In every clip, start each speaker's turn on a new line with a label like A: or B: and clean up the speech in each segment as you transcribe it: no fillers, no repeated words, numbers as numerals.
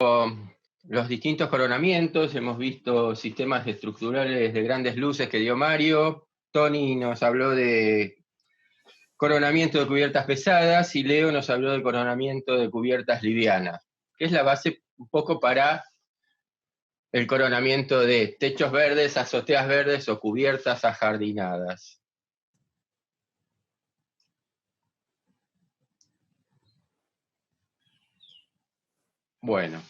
A: visto los distintos coronamientos, hemos visto sistemas estructurales de grandes luces que dio Mario, Tony nos habló de coronamiento de cubiertas pesadas y Leo nos habló de coronamiento de cubiertas livianas, que es la base un poco para el coronamiento de techos verdes, azoteas verdes o cubiertas ajardinadas. Bueno,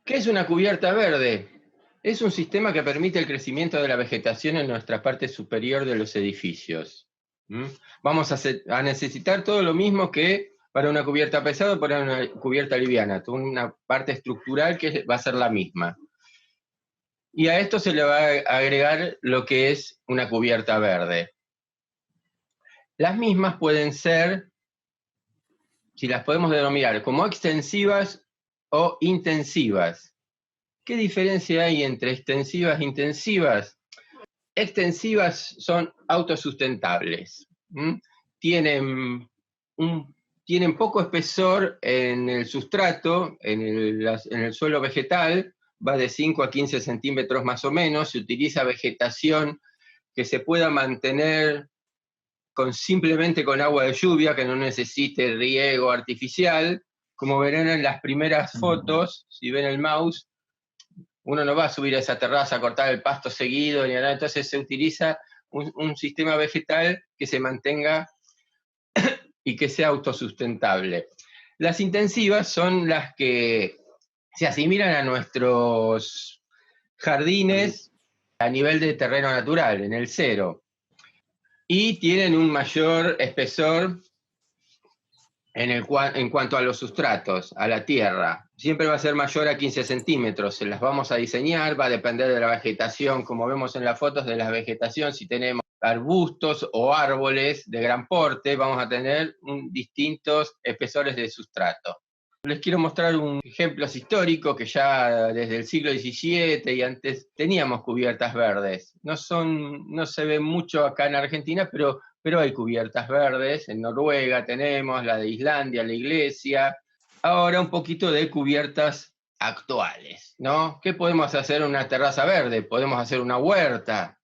A: ¿qué es una cubierta verde? Es un sistema que permite el crecimiento de la vegetación en nuestra parte superior de los edificios. Vamos a necesitar todo lo mismo que para una cubierta pesada o para una cubierta liviana, toda una parte estructural que va a ser la misma. Y a esto se le va a agregar lo que es una cubierta verde. Las mismas pueden ser, si las podemos denominar como extensivas o intensivas. ¿Qué diferencia hay entre extensivas e intensivas? Extensivas son autosustentables. Tienen poco espesor en el sustrato, en el suelo vegetal, va de 5 a 15 centímetros más o menos, se utiliza vegetación que se pueda mantener simplemente con agua de lluvia, que no necesite riego artificial. Como verán en las primeras fotos, si ven el mouse, uno no va a subir a esa terraza a cortar el pasto seguido, ni nada, entonces se utiliza un sistema vegetal que se mantenga y que sea autosustentable. Las intensivas son las que se asimilan a nuestros jardines a nivel de terreno natural, en el cero, y tienen un mayor espesor en cuanto a los sustratos, a la tierra. Siempre va a ser mayor a 15 centímetros, se las vamos a diseñar, va a depender de la vegetación, como vemos en las fotos de la vegetación, si tenemos arbustos o árboles de gran porte, vamos a tener distintos espesores de sustrato. Les quiero mostrar un ejemplo histórico que ya desde el siglo XVII y antes teníamos cubiertas verdes. No se ve mucho acá en Argentina, pero hay cubiertas verdes. En Noruega tenemos, la de Islandia, la iglesia. Ahora un poquito de cubiertas actuales, ¿no? ¿Qué podemos hacer en una terraza verde? Podemos hacer una huerta.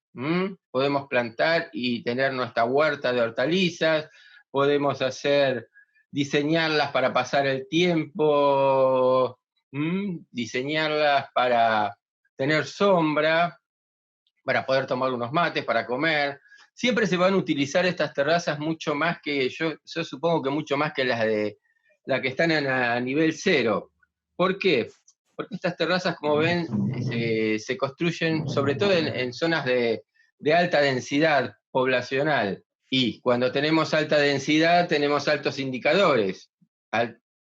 A: Podemos plantar y tener nuestra huerta de hortalizas. Podemos diseñarlas para pasar el tiempo, diseñarlas para tener sombra, para poder tomar unos mates, para comer. Siempre se van a utilizar estas terrazas mucho más que, yo supongo que mucho más que las que están a nivel cero. ¿Por qué? Porque estas terrazas, como ven, se construyen sobre todo en zonas de alta densidad poblacional. Y cuando tenemos alta densidad, tenemos altos indicadores.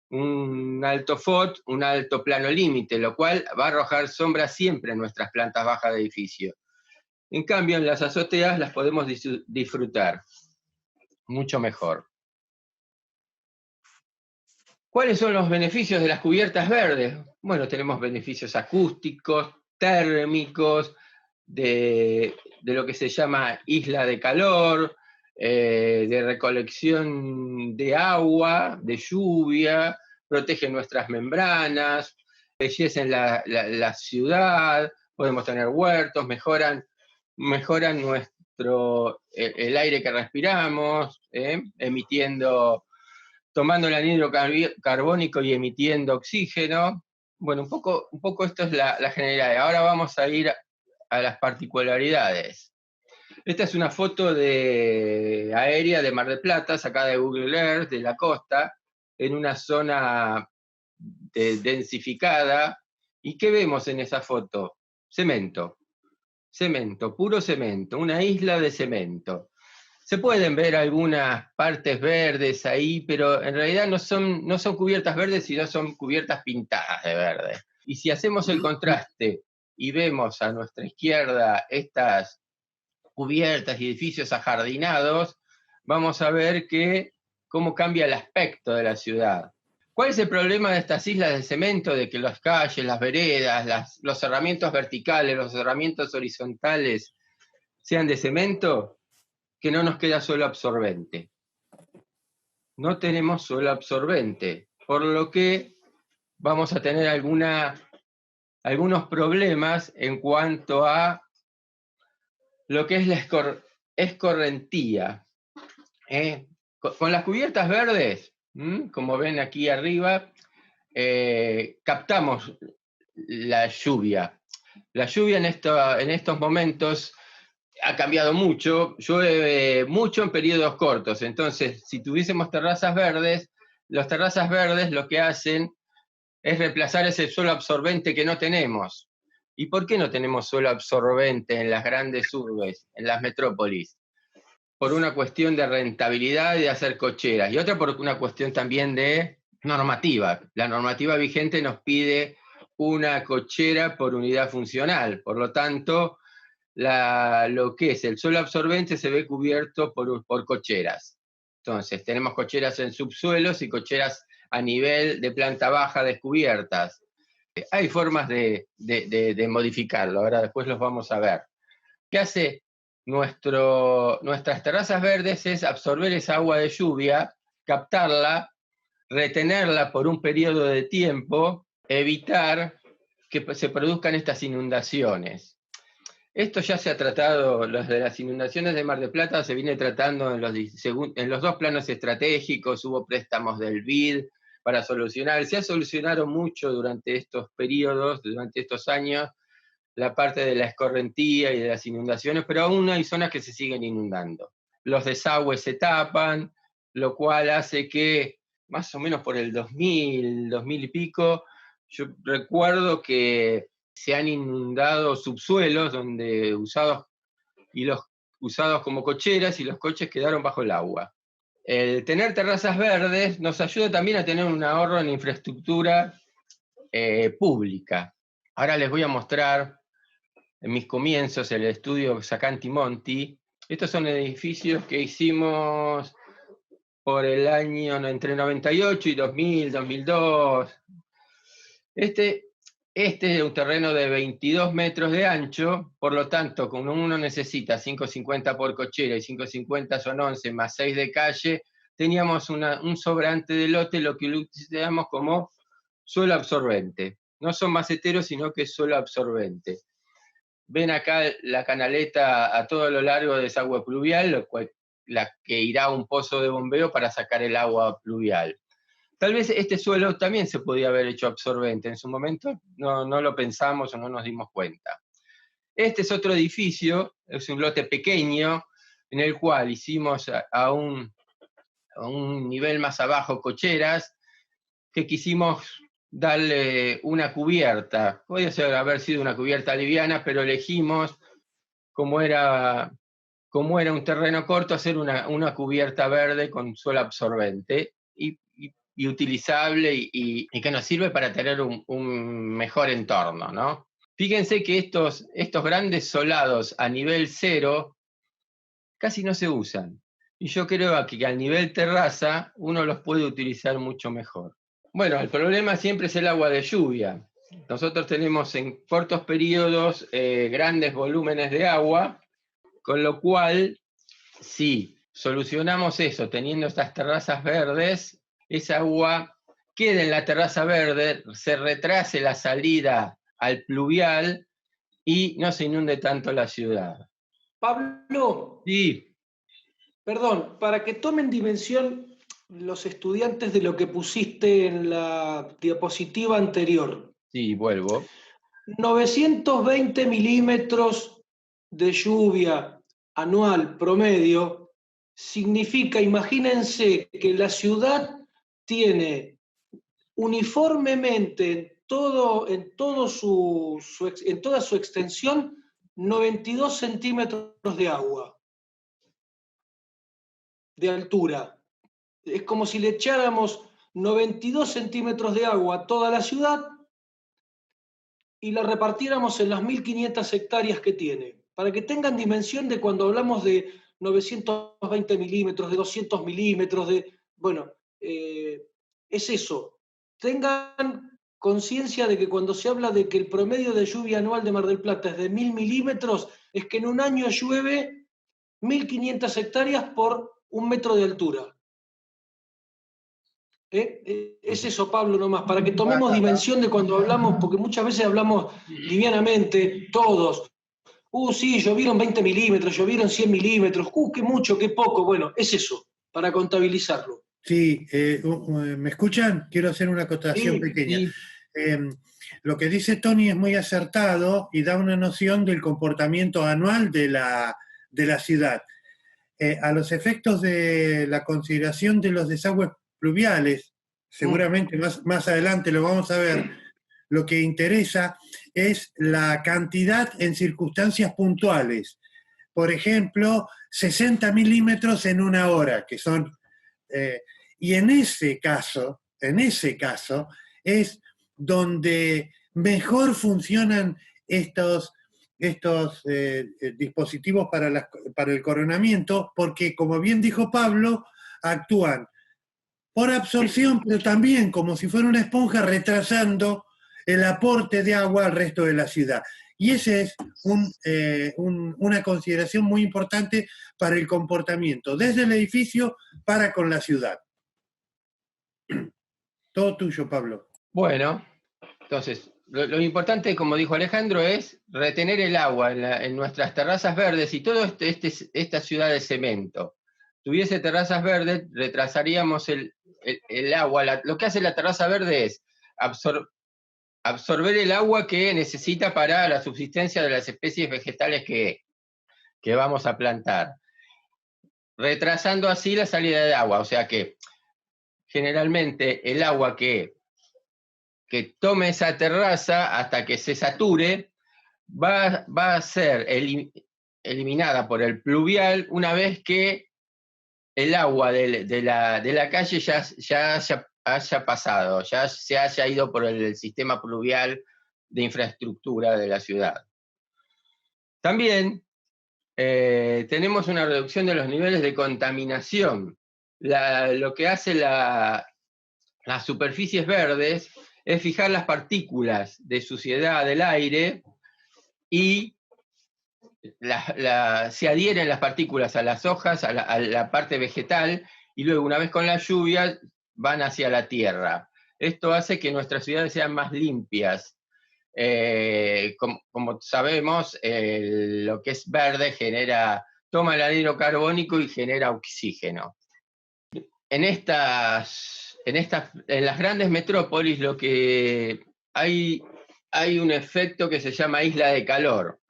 A: Un alto FOT, un alto plano límite, lo cual va a arrojar sombra siempre en nuestras plantas bajas de edificio. En cambio, en las azoteas las podemos disfrutar mucho mejor. ¿Cuáles son los beneficios de las cubiertas verdes? Bueno, tenemos beneficios acústicos, térmicos, de lo que se llama isla de calor, de recolección de agua, de lluvia, protegen nuestras membranas, embellecen la ciudad, podemos tener huertos, mejoran el aire que respiramos, tomando el anhídrido carbónico y emitiendo oxígeno. Bueno, un poco esto es la generalidad. Ahora vamos a ir a las particularidades. Esta es una foto aérea de Mar del Plata, sacada de Google Earth, de la costa, en una zona densificada. ¿Y qué vemos en esa foto? Cemento, puro cemento, una isla de cemento. Se pueden ver algunas partes verdes ahí, pero en realidad no son cubiertas verdes, sino son cubiertas pintadas de verde. Y si hacemos el contraste y vemos a nuestra izquierda estas cubiertas y edificios ajardinados, vamos a ver cómo cambia el aspecto de la ciudad. ¿Cuál es el problema de estas islas de cemento? De que las calles, las veredas, los cerramientos verticales, los cerramientos horizontales sean de cemento, que no nos queda suelo absorbente. No tenemos suelo absorbente, por lo que vamos a tener algunos problemas en cuanto a lo que es la escorrentía. Con las cubiertas verdes, como ven aquí arriba, captamos la lluvia. La lluvia en estos momentos ha cambiado mucho, llueve mucho en periodos cortos. Entonces, si tuviésemos terrazas verdes, las terrazas verdes lo que hacen es reemplazar ese suelo absorbente que no tenemos. ¿Y por qué no tenemos suelo absorbente en las grandes urbes, en las metrópolis? Por una cuestión de rentabilidad y de hacer cocheras, y otra por una cuestión también de normativa. La normativa vigente nos pide una cochera por unidad funcional, por lo tanto, lo que es el suelo absorbente se ve cubierto por cocheras. Entonces, tenemos cocheras en subsuelos y cocheras a nivel de planta baja descubiertas. Hay formas de modificarlo, ahora después los vamos a ver. ¿Qué hace nuestras terrazas verdes? Es absorber esa agua de lluvia, captarla, retenerla por un periodo de tiempo, evitar que se produzcan estas inundaciones. Esto ya se ha tratado, los de las inundaciones de Mar del Plata se viene tratando en los dos planos estratégicos, hubo préstamos del BID para solucionar, se ha solucionado mucho durante estos periodos, durante estos años, la parte de la escorrentía y de las inundaciones, pero aún hay zonas que se siguen inundando. Los desagües se tapan, lo cual hace que más o menos por el 2000 y pico, yo recuerdo que se han inundado subsuelos donde usados como cocheras y los coches quedaron bajo el agua. El tener terrazas verdes nos ayuda también a tener un ahorro en infraestructura pública. Ahora les voy a mostrar en mis comienzos el estudio Sacanti Monti. Estos son edificios que hicimos por el año entre 98 y 2000, 2002. Este es un terreno de 22 metros de ancho, por lo tanto, como uno necesita 5,50 por cochera y 5,50 son 11 más 6 de calle, teníamos un sobrante de lote, lo que utilizamos como suelo absorbente. No son maceteros, sino que es suelo absorbente. Ven acá la canaleta a todo lo largo de esa agua pluvial, la que irá a un pozo de bombeo para sacar el agua pluvial. Tal vez este suelo también se podía haber hecho absorbente. En su momento no lo pensamos o no nos dimos cuenta. Este es otro edificio, es un lote pequeño, en el cual hicimos a un nivel más abajo cocheras, que quisimos darle una cubierta. Podría haber sido una cubierta liviana, pero elegimos, como era un terreno corto, hacer una cubierta verde con suelo absorbente y utilizable y que nos sirve para tener un mejor entorno, ¿no? Fíjense que estos grandes solados a nivel cero casi no se usan. Y yo creo que al nivel terraza uno los puede utilizar mucho mejor. Bueno, el problema siempre es el agua de lluvia. Nosotros tenemos en cortos periodos grandes volúmenes de agua, con lo cual, si solucionamos eso teniendo estas terrazas verdes, esa agua queda en la terraza verde, se retrase la salida al pluvial y no se inunde tanto la ciudad.
B: Pablo,
A: Sí,
B: perdón, para que tomen dimensión los estudiantes de lo que pusiste en la diapositiva anterior.
A: sí, vuelvo.
B: 920 milímetros de lluvia anual promedio significa, imagínense que la ciudad tiene uniformemente en toda su extensión 92 centímetros de agua de altura. Es como si le echáramos 92 centímetros de agua a toda la ciudad y la repartiéramos en las 1.500 hectáreas que tiene. Para que tengan dimensión de cuando hablamos de 920 milímetros, de 200 milímetros, bueno, es eso. Tengan conciencia de que cuando se habla de que el promedio de lluvia anual de Mar del Plata es de 1.000 milímetros, es que en un año llueve 1.500 hectáreas por 1 metro de altura. Es eso, Pablo, nomás, para que tomemos dimensión de cuando hablamos, porque muchas veces hablamos livianamente, todos. Sí, llovieron 20 milímetros, llovieron 100 milímetros, qué mucho, qué poco. Bueno, es eso, para contabilizarlo.
C: Sí, ¿me escuchan? Quiero hacer una acotación
B: Sí,
C: pequeña.
A: Sí.
C: Lo que dice Tony es muy acertado y da una noción del comportamiento anual de la ciudad. A los efectos de la consideración de los desagües pluviales, seguramente más adelante lo vamos a ver, lo que interesa es la cantidad en circunstancias puntuales. Por ejemplo, 60 milímetros en una hora, que son... y en ese caso es donde mejor funcionan estos dispositivos para el coronamiento, porque, como bien dijo Pablo, actúan por absorción, pero también como si fuera una esponja retrasando el aporte de agua al resto de la ciudad. Y esa es una consideración muy importante para el comportamiento, desde el edificio para con la ciudad. Todo tuyo, Pablo.
A: Bueno, entonces, lo importante, como dijo Alejandro, es retener el agua en nuestras terrazas verdes. Y toda esta ciudad de cemento tuviese terrazas verdes, retrasaríamos el agua. Lo que hace la terraza verde es absorber el agua que necesita para la subsistencia de las especies vegetales que vamos a plantar, retrasando así la salida de agua. O sea que generalmente el agua que tome esa terraza hasta que se sature va a ser eliminada por el pluvial una vez que el agua de la calle ya haya pasado, ya se haya ido por el sistema pluvial de infraestructura de la ciudad. También tenemos una reducción de los niveles de contaminación. Lo que hace las superficies verdes es fijar las partículas de suciedad del aire y se adhieren las partículas a las hojas, a la parte vegetal, y luego una vez con la lluvia van hacia la tierra. Esto hace que nuestras ciudades sean más limpias. Como sabemos, lo que es verde toma el anhídrido carbónico y genera oxígeno. En las grandes metrópolis lo que hay un efecto que se llama isla de calor.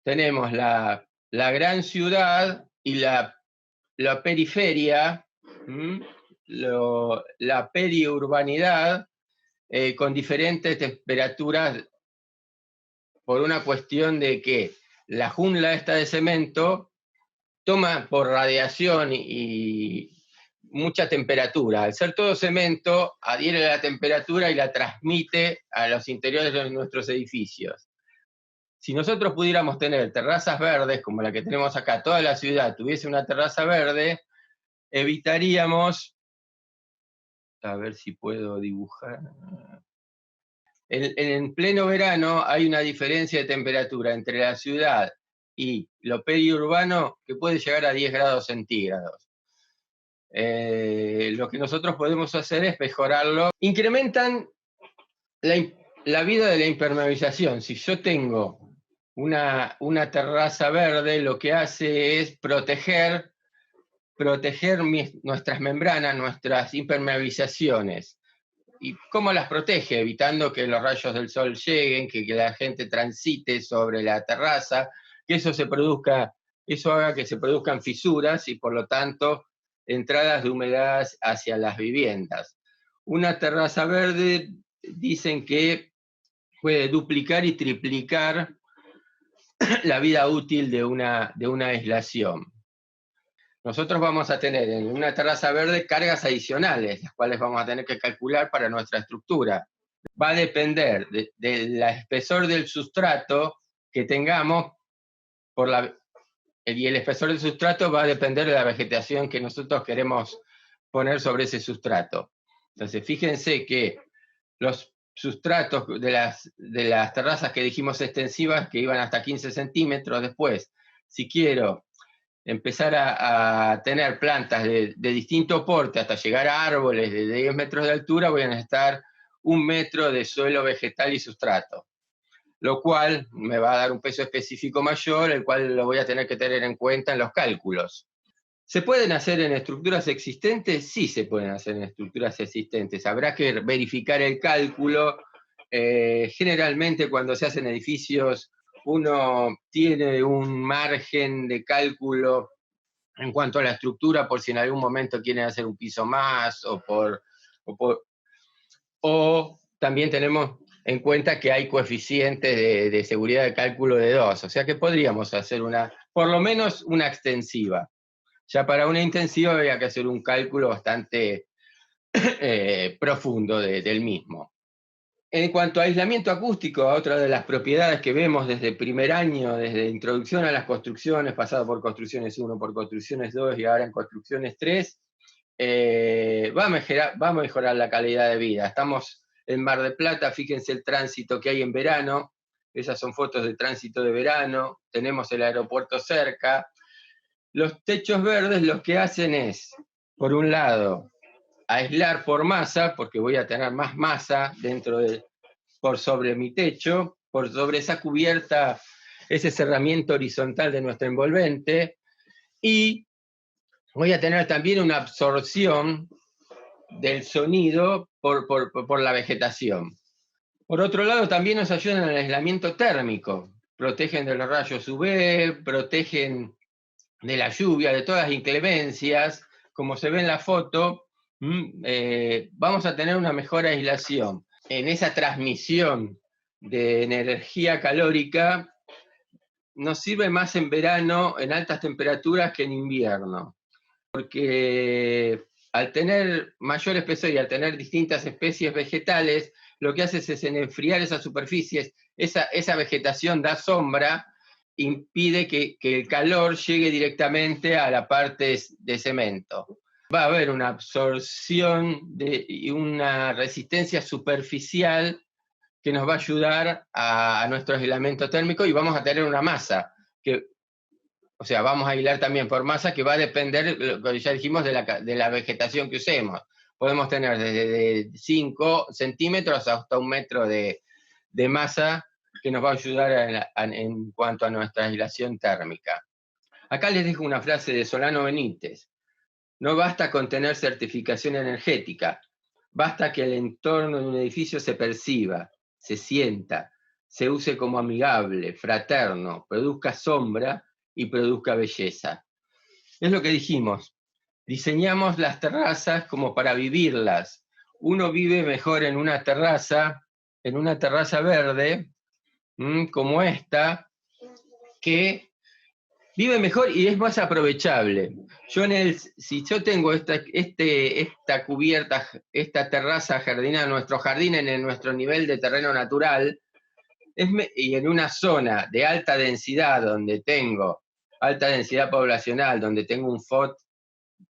A: Tenemos la gran ciudad y la periferia, la periurbanidad, con diferentes temperaturas por una cuestión de que la jungla esta de cemento toma por radiación y mucha temperatura. Al ser todo cemento, adhiere a la temperatura y la transmite a los interiores de nuestros edificios. Si nosotros pudiéramos tener terrazas verdes, como la que tenemos acá, toda la ciudad tuviese una terraza verde, evitaríamos, a ver si puedo dibujar. En pleno verano hay una diferencia de temperatura entre la ciudad y lo periurbano que puede llegar a 10 grados centígrados. Lo que nosotros podemos hacer es mejorarlo. Incrementan la vida de la impermeabilización. Si yo tengo una terraza verde, lo que hace es proteger nuestras membranas, nuestras impermeabilizaciones. ¿Y cómo las protege? Evitando que los rayos del sol lleguen, que la gente transite sobre la terraza, que eso haga que se produzcan fisuras y por lo tanto entradas de humedad hacia las viviendas. Una terraza verde dicen que puede duplicar y triplicar la vida útil de una aislación. Nosotros vamos a tener en una terraza verde cargas adicionales, las cuales vamos a tener que calcular para nuestra estructura. Va a depender del espesor del sustrato que tengamos, y el espesor del sustrato va a depender de la vegetación que nosotros queremos poner sobre ese sustrato. Entonces, fíjense que los sustratos de las terrazas que dijimos extensivas, que iban hasta 15 centímetros, después, si quiero empezar a tener plantas de distinto porte hasta llegar a árboles de 10 metros de altura, voy a necesitar 1 metro de suelo vegetal y sustrato, lo cual me va a dar un peso específico mayor, el cual lo voy a tener que tener en cuenta en los cálculos. ¿Se pueden hacer en estructuras existentes? Sí, se pueden hacer en estructuras existentes. Habrá que verificar el cálculo. Generalmente cuando se hacen edificios, uno tiene un margen de cálculo en cuanto a la estructura, por si en algún momento quieren hacer un piso más, o también tenemos en cuenta que hay coeficientes de seguridad de cálculo de 2, o sea que podríamos hacer por lo menos una extensiva. Ya para una intensiva había que hacer un cálculo bastante profundo del mismo. En cuanto a aislamiento acústico, otra de las propiedades que vemos desde el primer año, desde introducción a las construcciones, pasado por construcciones 1, por construcciones 2 y ahora en construcciones 3, va a mejorar la calidad de vida. Estamos en Mar del Plata, fíjense el tránsito que hay en verano, esas son fotos de tránsito de verano, tenemos el aeropuerto cerca. Los techos verdes lo que hacen es, por un lado, aislar por masa, porque voy a tener más masa por sobre mi techo, por sobre esa cubierta, ese cerramiento horizontal de nuestro envolvente, y voy a tener también una absorción del sonido por la vegetación. Por otro lado, también nos ayudan al aislamiento térmico, protegen de los rayos UV, protegen de la lluvia, de todas las inclemencias, como se ve en la foto, vamos a tener una mejor aislación. En esa transmisión de energía calórica nos sirve más en verano, en altas temperaturas, que en invierno, porque al tener mayor espesor y al tener distintas especies vegetales, lo que hace es enfriar esas superficies, esa vegetación da sombra, impide que el calor llegue directamente a la parte de cemento. Va a haber una absorción y una resistencia superficial que nos va a ayudar a nuestro aislamiento térmico, y vamos a tener una masa, o sea, vamos a aislar también por masa, que va a depender, como ya dijimos, de la vegetación que usemos. Podemos tener desde 5 centímetros hasta 1 metro de masa, que nos va a ayudar en cuanto a nuestra aislación térmica. Acá les dejo una frase de Solano Benítez. No basta con tener certificación energética, basta que el entorno de un edificio se perciba, se sienta, se use como amigable, fraterno, produzca sombra y produzca belleza. Es lo que dijimos. Diseñamos las terrazas como para vivirlas. Uno vive mejor en una terraza verde, como esta, que vive mejor y es más aprovechable. Si yo tengo esta cubierta, esta terraza jardinera, nuestro jardín en nuestro nivel de terreno natural, y en una zona de alta densidad, donde tengo alta densidad poblacional, donde tengo un FOT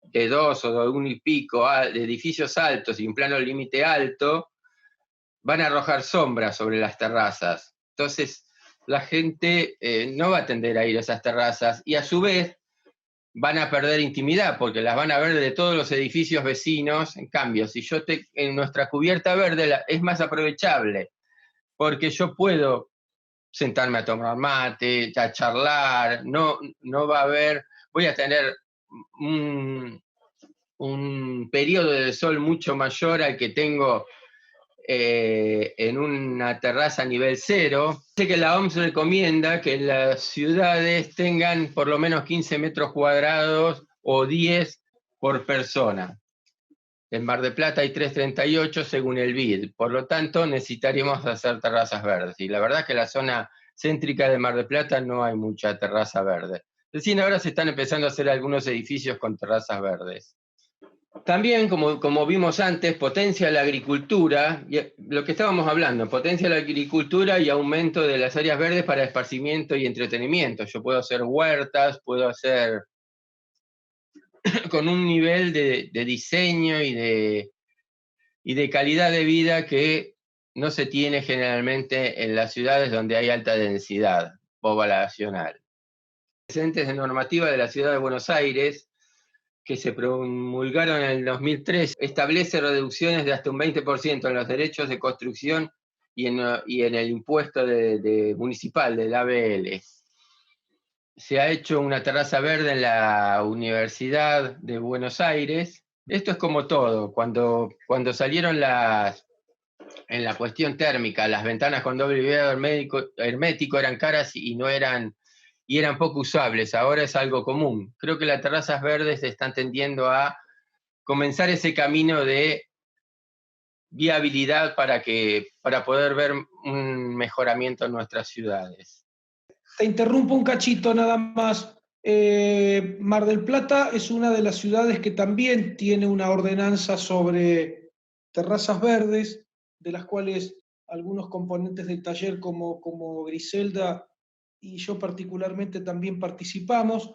A: de 2 o de 1 y pico, de edificios altos y un plano límite alto, van a arrojar sombras sobre las terrazas. Entonces, la gente no va a tender a ir a esas terrazas, y a su vez van a perder intimidad, porque las van a ver de todos los edificios vecinos. En cambio, si en nuestra cubierta verde es más aprovechable, porque yo puedo sentarme a tomar mate, a charlar, no va a haber, voy a tener un periodo de sol mucho mayor al que tengo en una terraza a nivel 0. Sé que la OMS recomienda que las ciudades tengan por lo menos 15 metros cuadrados o 10 por persona. En Mar del Plata hay 338 según el BID, por lo tanto necesitaríamos hacer terrazas verdes. Y la verdad es que en la zona céntrica de Mar del Plata no hay mucha terraza verde. Recién ahora se están empezando a hacer algunos edificios con terrazas verdes. También, como vimos antes, potencia la agricultura, lo que estábamos hablando, potencia la agricultura y aumento de las áreas verdes para esparcimiento y entretenimiento. Yo puedo hacer huertas, puedo hacer con un nivel de diseño y de calidad de vida que no se tiene generalmente en las ciudades donde hay alta densidad poblacional. Antecedentes de normativa de la Ciudad de Buenos Aires, que se promulgaron en el 2003, establece reducciones de hasta un 20% en los derechos de construcción y en el impuesto municipal del ABL. Se ha hecho una terraza verde en la Universidad de Buenos Aires. Esto es como todo. Cuando salieron en la cuestión térmica, las ventanas con doble vidrio hermético eran caras y eran poco usables. Ahora es algo común. Creo que las terrazas verdes están tendiendo a comenzar ese camino de viabilidad para poder ver un mejoramiento en nuestras ciudades.
B: Te interrumpo un cachito nada más. Mar del Plata es una de las ciudades que también tiene una ordenanza sobre terrazas verdes, de las cuales algunos componentes del taller como Griselda y yo particularmente también participamos.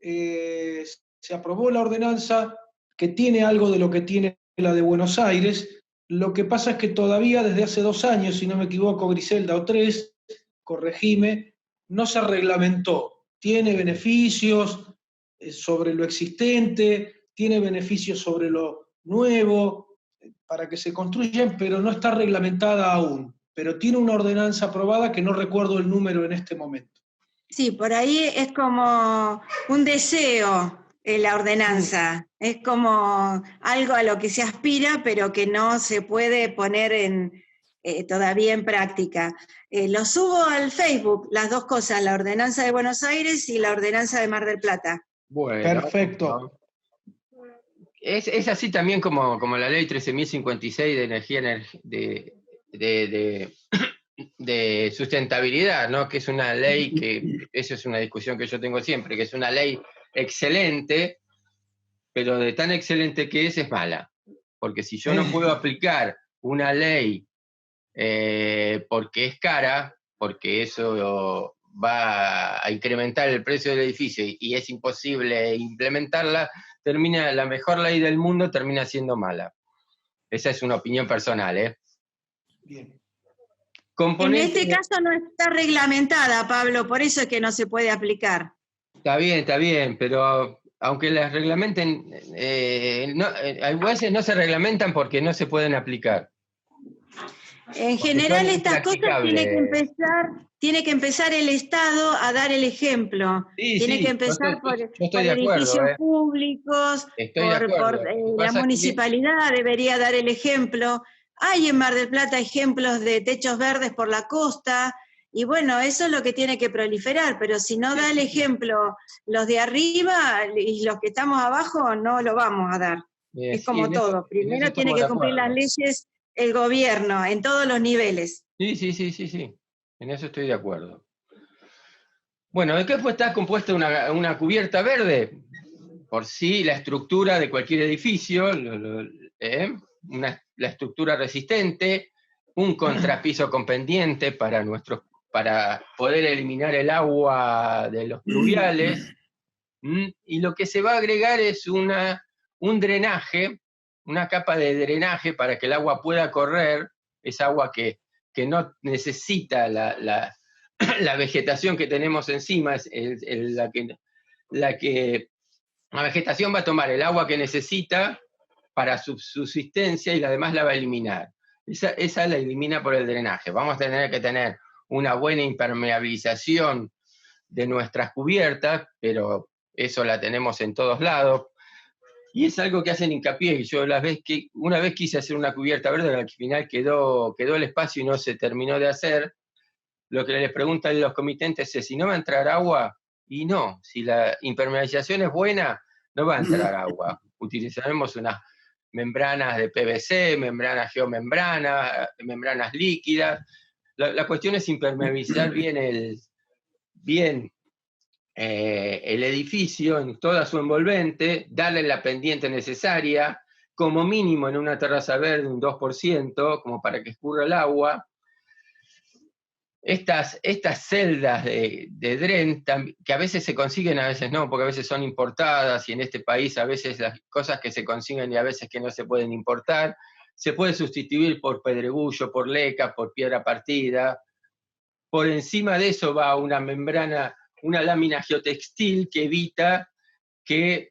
B: Se aprobó la ordenanza que tiene algo de lo que tiene la de Buenos Aires. Lo que pasa es que todavía desde hace 2 años, si no me equivoco, Griselda, o 3, corregime, no se reglamentó. Tiene beneficios sobre lo existente, tiene beneficios sobre lo nuevo, para que se construyan, pero no está reglamentada aún. Pero tiene una ordenanza aprobada que no recuerdo el número en este momento.
D: Sí, por ahí es como un deseo la ordenanza, es como algo a lo que se aspira, pero que no se puede poner todavía en práctica. Lo subo al Facebook, las dos cosas, la ordenanza de Buenos Aires y la ordenanza de Mar del Plata.
A: Bueno,
B: perfecto.
A: Es así también como la ley 13.056 de energía de sustentabilidad, ¿no? Que es una ley eso es una discusión que yo tengo siempre, que es una ley excelente, pero de tan excelente que es mala. Porque si yo no puedo aplicar una ley porque es cara, porque eso va a incrementar el precio del edificio y es imposible implementarla, la mejor ley del mundo termina siendo mala. Esa es una opinión personal, ¿eh?
B: Bien.
D: En este caso no está reglamentada, Pablo, por eso es que no se puede aplicar.
A: Está bien, pero aunque las reglamenten, a veces no se reglamentan porque no se pueden aplicar.
D: En general estas cosas tiene que empezar el Estado a dar el ejemplo. Tiene que empezar por edificios públicos, por la municipalidad debería dar el ejemplo. Hay en Mar del Plata ejemplos de techos verdes por la costa, y bueno, eso es lo que tiene que proliferar, pero si no da el ejemplo los de arriba y los que estamos abajo, no lo vamos a dar. Es como todo. Primero tiene que cumplir las leyes el gobierno, en todos los niveles.
A: Sí. En eso estoy de acuerdo. Bueno, ¿de qué está compuesta una cubierta verde? Por sí, la estructura de cualquier edificio, la estructura resistente, un contrapiso con pendiente para poder eliminar el agua de los pluviales, y lo que se va a agregar es un drenaje, una capa de drenaje para que el agua pueda correr, es agua que no necesita la vegetación que tenemos encima, la vegetación va a tomar el agua que necesita para su subsistencia y la demás la va a eliminar. Esa la elimina por el drenaje. Vamos a tener que tener una buena impermeabilización de nuestras cubiertas, pero eso la tenemos en todos lados. Y es algo que hacen hincapié. Yo una vez quise hacer una cubierta verde, al final quedó el espacio y no se terminó de hacer. Lo que les preguntan los comitentes es si no va a entrar agua, y no. Si la impermeabilización es buena, no va a entrar agua. Utilizaremos unas membranas de PVC, membranas geomembranas, membranas líquidas. La cuestión es impermeabilizar bien el edificio en toda su envolvente, darle la pendiente necesaria, como mínimo en una terraza verde un 2%, como para que escurra el agua. Estas celdas de dren, que a veces se consiguen, a veces no, porque a veces son importadas, y en este país a veces las cosas que se consiguen y a veces que no se pueden importar, se puede sustituir por pedregullo, por leca, por piedra partida. Por encima de eso va una membrana una lámina geotextil que evita que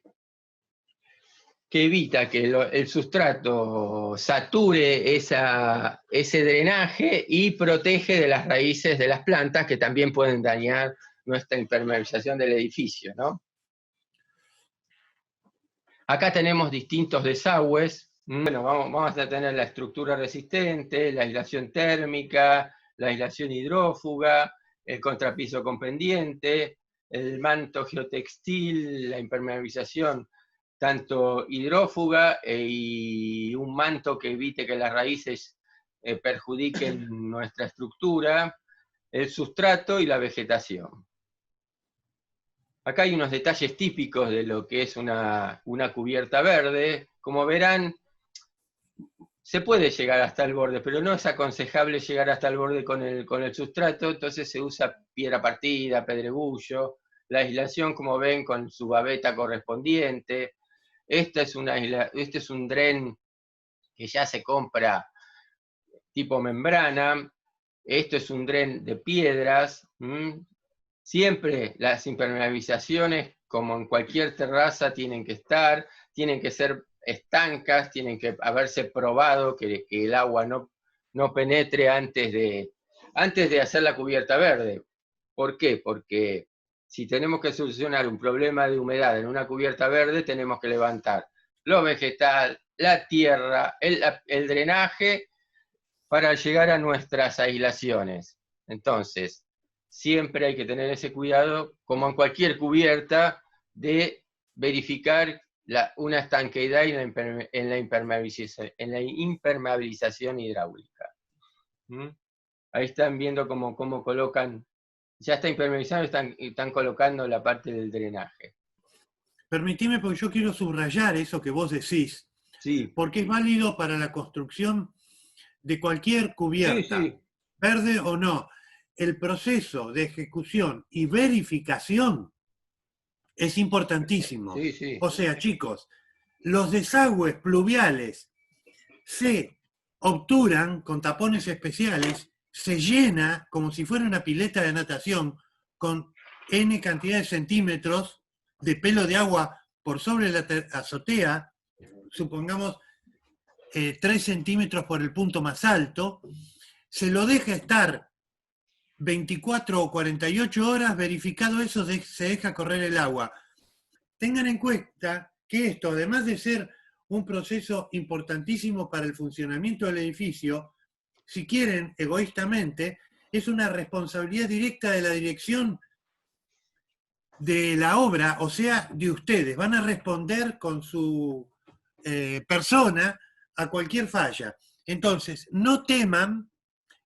A: el sustrato sature ese drenaje y protege de las raíces de las plantas que también pueden dañar nuestra impermeabilización del edificio, ¿no? Acá tenemos distintos desagües. Bueno, vamos a tener la estructura resistente, la aislación térmica, la aislación hidrófuga, el contrapiso con pendiente, el manto geotextil, la impermeabilización tanto hidrófuga y un manto que evite que las raíces perjudiquen nuestra estructura, el sustrato y la vegetación. Acá hay unos detalles típicos de lo que es una cubierta verde. Como verán, se puede llegar hasta el borde, pero no es aconsejable llegar hasta el borde con el sustrato, entonces se usa piedra partida, pedregullo, la aislación, como ven, con su babeta correspondiente. Este es un dren que ya se compra tipo membrana. Esto es un dren de piedras. Siempre las impermeabilizaciones, como en cualquier terraza, tienen que ser estancas, tienen que haberse probado que el agua no penetre antes de hacer la cubierta verde. ¿Por qué? Porque si tenemos que solucionar un problema de humedad en una cubierta verde, tenemos que levantar lo vegetal, la tierra, el drenaje, para llegar a nuestras aislaciones. Entonces, siempre hay que tener ese cuidado, como en cualquier cubierta, de verificar una estanqueidad en la impermeabilización hidráulica. Ahí están viendo cómo colocan, ya está impermeabilizado, están colocando la parte del drenaje.
C: Permitime, porque yo quiero subrayar eso que vos decís,
A: sí,
C: porque es válido para la construcción de cualquier cubierta,
B: sí, sí,
C: verde o no. El proceso de ejecución y verificación es importantísimo.
A: Sí, sí.
C: O sea, chicos, los desagües pluviales se obturan con tapones especiales, se llena como si fuera una pileta de natación con N cantidad de centímetros de pelo de agua por sobre la azotea, supongamos 3 centímetros por el punto más alto, se lo deja estar 24 o 48 horas, verificado eso, se deja correr el agua. Tengan en cuenta que esto, además de ser un proceso importantísimo para el funcionamiento del edificio, si quieren, egoístamente, es una responsabilidad directa de la dirección de la obra, o sea, de ustedes. Van a responder con su persona a cualquier falla. Entonces, no teman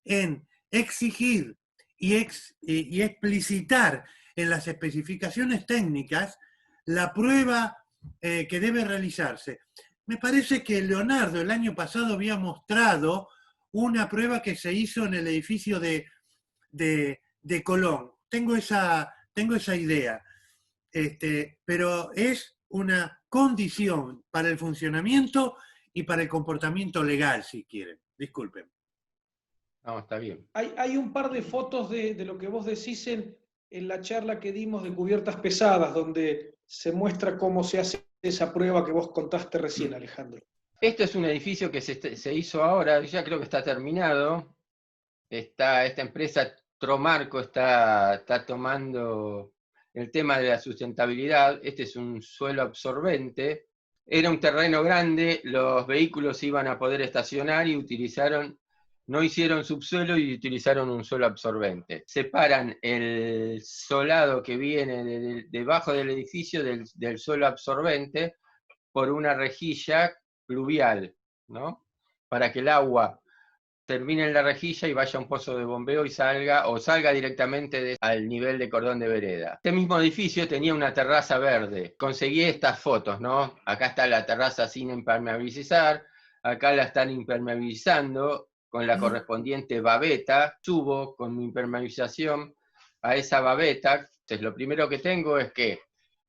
C: en exigir y explicitar en las especificaciones técnicas la prueba que debe realizarse. Me parece que Leonardo el año pasado había mostrado una prueba que se hizo en el edificio de Colón. Tengo esa idea, pero es una condición para el funcionamiento y para el comportamiento legal, si quieren. Disculpen.
A: No, está bien.
B: Hay un par de fotos de lo que vos decís en la charla que dimos de cubiertas pesadas, donde se muestra cómo se hace esa prueba que vos contaste recién, Alejandro.
A: Este es un edificio que se hizo ahora, ya creo que está terminado. Esta empresa Tromarco está tomando el tema de la sustentabilidad. Este es un suelo absorbente. Era un terreno grande, los vehículos iban a poder estacionar y no hicieron subsuelo y utilizaron un suelo absorbente. Separan el solado que viene debajo del edificio del suelo absorbente por una rejilla pluvial, ¿no? Para que el agua termine en la rejilla y vaya a un pozo de bombeo y salga directamente al nivel de cordón de vereda. Este mismo edificio tenía una terraza verde. Conseguí estas fotos, ¿no? Acá está la terraza sin impermeabilizar, acá la están impermeabilizando con la correspondiente babeta. Subo con mi impermeabilización a esa babeta. Entonces lo primero que tengo es que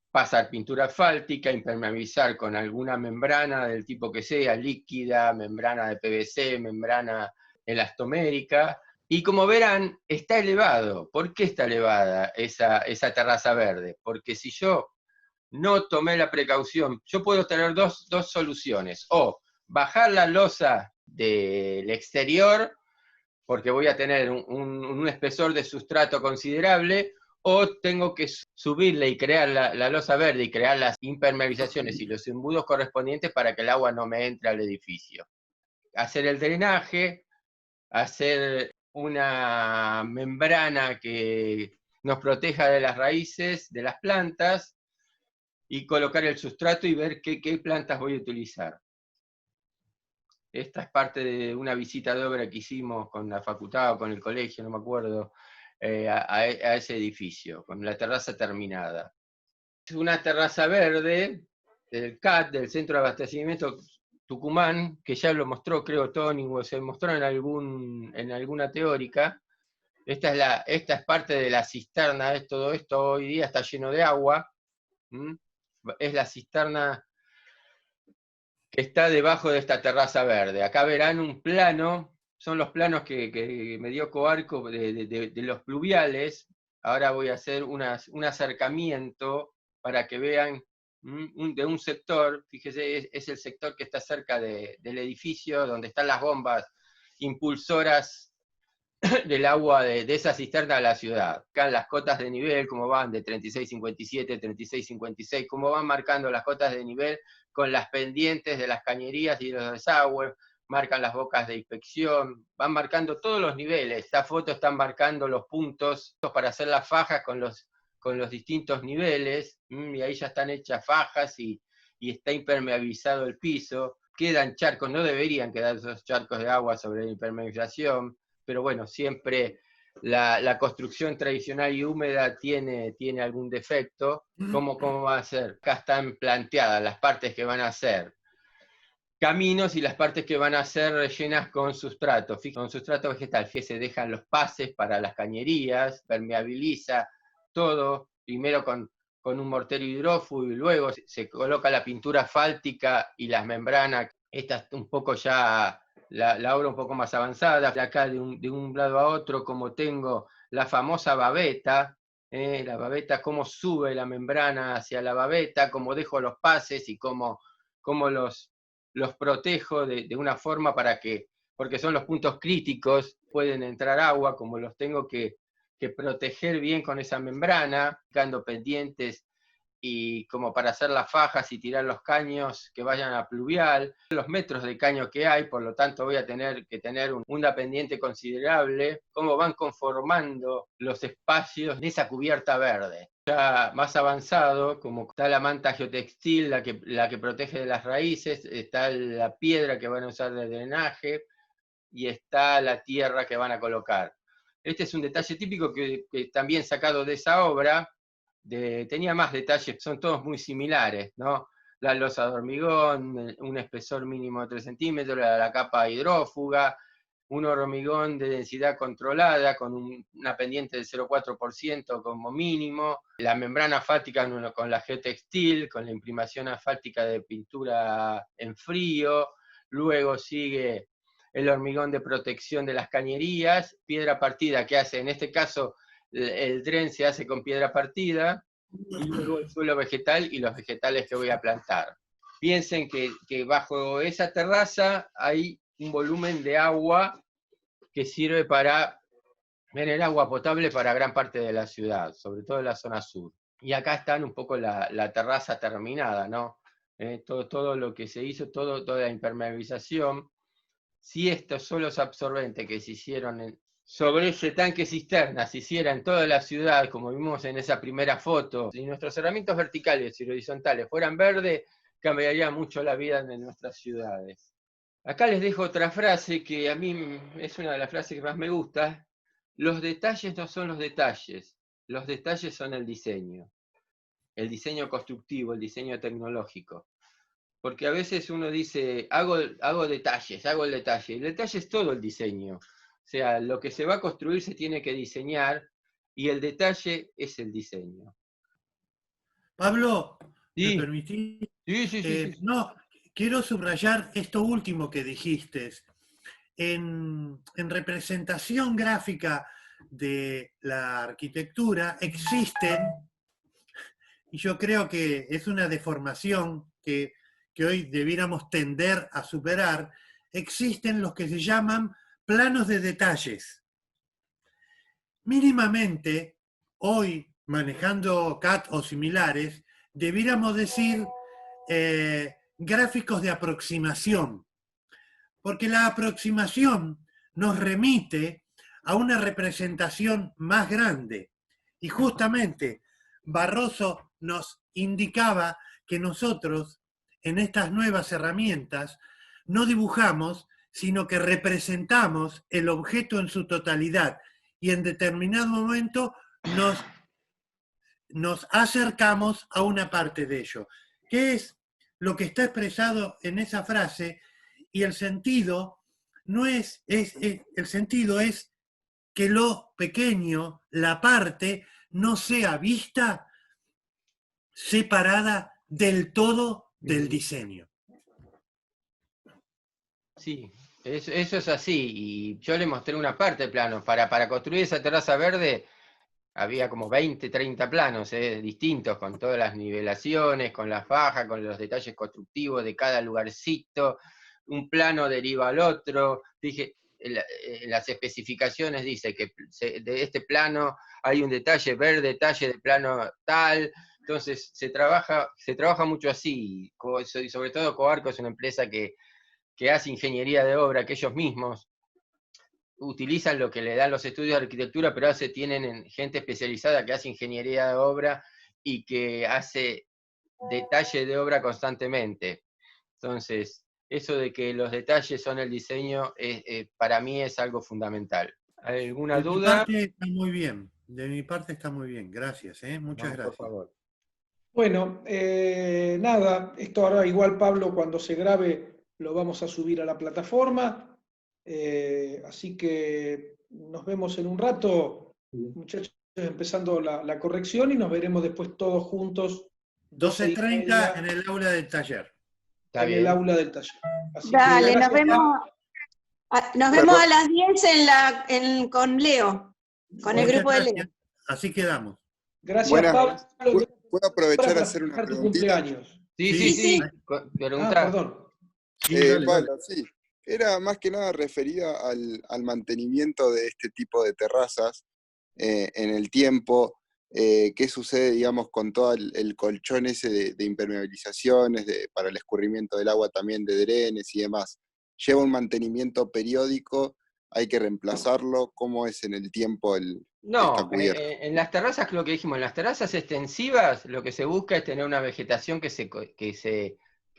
A: pasar pintura asfáltica, impermeabilizar con alguna membrana del tipo que sea, líquida, membrana de PVC, membrana elastomérica, Y como verán, está elevado. ¿Por qué está elevada esa terraza verde? Porque si yo no tomé la precaución, yo puedo tener dos soluciones. O bajar la losa del exterior, porque voy a tener un espesor de sustrato considerable, o tengo que subirle y crear la losa verde y crear las impermeabilizaciones y los embudos correspondientes para que el agua no me entre al edificio. Hacer el drenaje, hacer una membrana que nos proteja de las raíces de las plantas y colocar el sustrato y ver qué plantas voy a utilizar. Esta es parte de una visita de obra que hicimos con la facultad o con el colegio, no me acuerdo, a ese edificio, con la terraza terminada. Es una terraza verde del CAT, del Centro de Abastecimiento Tucumán, que ya lo mostró, creo, Tony, o se mostró en alguna teórica. Esta es parte de la cisterna, todo esto hoy día está lleno de agua. Es la cisterna que está debajo de esta terraza verde. Acá verán un plano, son los planos que me dio Coarco de los pluviales. Ahora voy a hacer un acercamiento para que vean de un sector, fíjese, es el sector que está cerca del edificio, donde están las bombas impulsoras del agua de esa cisterna a la ciudad. Acá las cotas de nivel, cómo van de 36,57, 36,56, cómo van marcando las cotas de nivel con las pendientes de las cañerías y los desagües, marcan las bocas de inspección, van marcando todos los niveles. Esta foto están marcando los puntos para hacer las fajas con los distintos niveles, y ahí ya están hechas fajas y está impermeabilizado el piso. Quedan charcos, no deberían quedar esos charcos de agua sobre la impermeabilización, pero bueno, siempre la construcción tradicional y húmeda tiene algún defecto. ¿Cómo va a ser? Acá están planteadas las partes que van a ser caminos y las partes que van a ser rellenas con sustrato vegetal. Se dejan los pases para las cañerías, permeabiliza todo, primero con un mortero hidrófugo y luego se coloca la pintura asfáltica y las membranas. Esta es un poco ya la obra un poco más avanzada. De acá de un lado a otro, como tengo la famosa babeta, la babeta, cómo sube la membrana hacia la babeta, cómo dejo los pases y cómo los protejo de una forma porque son los puntos críticos, pueden entrar agua, como los tengo que proteger bien con esa membrana, dando pendientes y como para hacer las fajas y tirar los caños que vayan a pluvial, los metros de caño que hay, por lo tanto voy a tener que tener una pendiente considerable, cómo van conformando los espacios de esa cubierta verde. Ya más avanzado, como está la manta geotextil, la que protege de las raíces, está la piedra que van a usar de drenaje y está la tierra que van a colocar. Este es un detalle típico que también sacado de esa obra. Tenía más detalles, son todos muy similares, ¿no? La losa de hormigón, un espesor mínimo de 3 centímetros, la capa hidrófuga, un hormigón de densidad controlada con una pendiente del 0,4% como mínimo, la membrana asfáltica con la geotextil, con la imprimación asfáltica de pintura en frío, luego sigue el hormigón de protección de las cañerías, piedra partida que hace, en este caso, el dren se hace con piedra partida, y luego el suelo vegetal y los vegetales que voy a plantar. Piensen que bajo esa terraza hay un volumen de agua que sirve para tener agua potable para gran parte de la ciudad, sobre todo en la zona sur. Y acá están un poco la terraza terminada, ¿no? Todo lo que se hizo, toda la impermeabilización. Si estos suelos absorbentes que se hicieron sobre ese tanque cisterna se hiciera en toda la ciudad, como vimos en esa primera foto, si nuestros cerramientos verticales y horizontales fueran verdes, cambiaría mucho la vida de nuestras ciudades. Acá les dejo otra frase que a mí es una de las frases que más me gusta. Los detalles no son los detalles son el diseño constructivo, el diseño tecnológico. Porque a veces uno dice, hago detalles, hago el detalle. El detalle es todo el diseño. O sea, lo que se va a construir se tiene que diseñar y el detalle es el diseño.
C: Pablo,
A: ¿Sí?
C: ¿me permitís?
A: Sí.
C: No, quiero subrayar esto último que dijiste. en representación gráfica de la arquitectura existen, y yo creo que es una deformación que hoy debiéramos tender a superar, existen los que se llaman planos de detalles. Mínimamente, hoy, manejando CAD o similares, debiéramos decir gráficos de aproximación, porque la aproximación nos remite a una representación más grande. Y justamente Barroso nos indicaba que nosotros, en estas nuevas herramientas, no dibujamos, sino que representamos el objeto en su totalidad, y en determinado momento nos acercamos a una parte de ello. ¿Qué es lo que está expresado en esa frase? Y el sentido no es el sentido es que lo pequeño, la parte, no sea vista separada del todo del diseño.
A: Sí, eso es así, y yo le mostré una parte de planos. Para construir esa terraza verde había como 20, 30 planos distintos, con todas las nivelaciones, con las fajas, con los detalles constructivos de cada lugarcito. Un plano deriva al otro. Dije, en las especificaciones dice que de este plano hay un detalle, ver detalle de plano tal. Entonces se trabaja mucho así, y sobre todo Coarco es una empresa que hace ingeniería de obra, que ellos mismos utilizan lo que le dan los estudios de arquitectura, pero tienen gente especializada que hace ingeniería de obra y que hace detalle de obra constantemente. Entonces, eso de que los detalles son el diseño, para mí es algo fundamental. ¿Alguna duda?
C: De mi parte está muy bien, de mi parte está muy bien, gracias, muchas gracias.
A: Por favor.
B: Bueno, nada, esto ahora igual Pablo cuando se grabe lo vamos a subir a la plataforma, así que nos vemos en un rato, muchachos, empezando la corrección y nos veremos después todos juntos.
C: 12:30 en el aula del taller.
B: En el aula del taller.
D: Así dale, nos vemos a las 10 con Leo, con el grupo de Leo.
C: Así quedamos.
B: Gracias, Pablo.
E: ¿Puedo aprovechar a hacer una preguntita?
A: Sí.
B: Perdón.
E: Pablo, sí. Era más que nada referida al mantenimiento de este tipo de terrazas en el tiempo. ¿Qué sucede, digamos, con todo el colchón ese de impermeabilizaciones, para el escurrimiento del agua también, de drenes y demás? ¿Lleva un mantenimiento periódico? ¿Hay que reemplazarlo? ¿Cómo es en el tiempo
A: No, en las terrazas, lo que dijimos, en las terrazas extensivas lo que se busca es tener una vegetación que